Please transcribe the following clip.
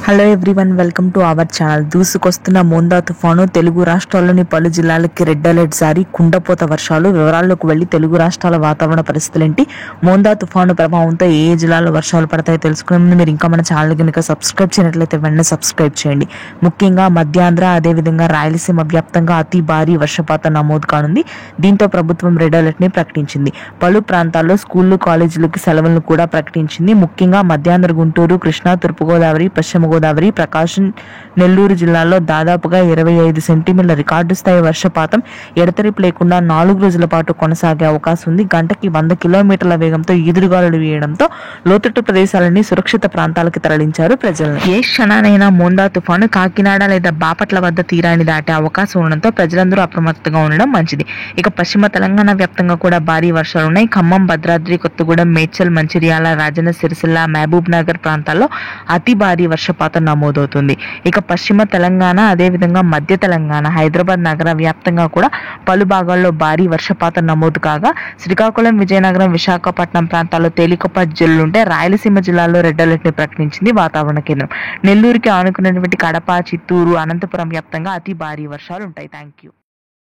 Hello everyone, welcome to our channel. దూసుకొస్తున్న Montha తుఫాను తెలుగు రాష్ట్రాల్లోని పలు జిల్లాలకి రెడ్ అలర్ట్ జారీ. కుండపోత వర్షాలు. వివరాల్లోకి వెళ్లి తెలుగు రాష్ట్రాల వాతావరణ పరిస్థితులేంటి, మోందా తుఫాను ప్రభావంతో ఏ జిల్లాలో వర్షాలు పడతాయో తెలుసుకునే ముందు మీరు ఇంకా మన ఛానల్ కనుక సబ్స్క్రైబ్ చేయనట్లయితే వెంటనే సబ్స్క్రైబ్ చేయండి. ముఖ్యంగా మధ్యాంధ్ర అదేవిధంగా రాయలసీమ వ్యాప్తంగా అతి భారీ వర్షపాతం నమోదు కానుంది. దీంతో ప్రభుత్వం రెడ్ అలర్ట్ ని ప్రకటించింది. పలు ప్రాంతాల్లో స్కూళ్లు కాలేజీలకు సెలవులను కూడా ప్రకటించింది. ముఖ్యంగా మధ్యాంధ్ర, గుంటూరు, కృష్ణా, తూర్పుగోదావరి, పశ్చిమ గోదావరి, ప్రకాశం, నెల్లూరు జిల్లాల్లో దాదాపుగా 25 సెంటీమీటర్ల రికార్డు స్థాయి వర్షపాతం ఎడతెరిపి లేకుండా 4 రోజుల పాటు కొనసాగే అవకాశం ఉంది. గంటకి 100 కిలోమీటర్ల వేగంతో ఈదురుగాలులు వీయడంతో లోతట్టు ప్రదేశాలని సురక్షిత ప్రాంతాలకు తరలించారు ప్రజలను. ఏ క్షణానైనా మోందా తుఫాను కాకినాడ లేదా బాపట్ల వద్ద తీరాన్ని దాటే అవకాశం ఉండడంతో ప్రజలందరూ అప్రమత్తంగా ఉండడం మంచిది. ఇక పశ్చిమ తెలంగాణ వ్యాప్తంగా కూడా భారీ వర్షాలున్నాయి. ఖమ్మం, భద్రాద్రి కొత్తగూడెం, మేడ్చల్, మంచిర్యాల, రాజన్న సిరిసిల్ల, మహబూబ్ నగర్ ప్రాంతాల్లో అతి భారీ వర్షపాతం నమోదవుతుంది. ఇక పశ్చిమ తెలంగాణ అదేవిధంగా మధ్య తెలంగాణ, హైదరాబాద్ నగర వ్యాప్తంగా కూడా పలు భాగాల్లో భారీ వర్షపాతం నమోదు కాగా శ్రీకాకుళం, విజయనగరం, విశాఖపట్నం ప్రాంతాల్లో తేలికపాటి జల్లుంటే రాయలసీమ జిల్లాలో రెడ్ అలర్ట్ ని ప్రకటించింది వాతావరణ కేంద్రం. నెల్లూరుకి ఆనుకున్నటువంటి కడప, చిత్తూరు, అనంతపురం వ్యాప్తంగా అతి భారీ వర్షాలు ఉంటాయి. Thank you.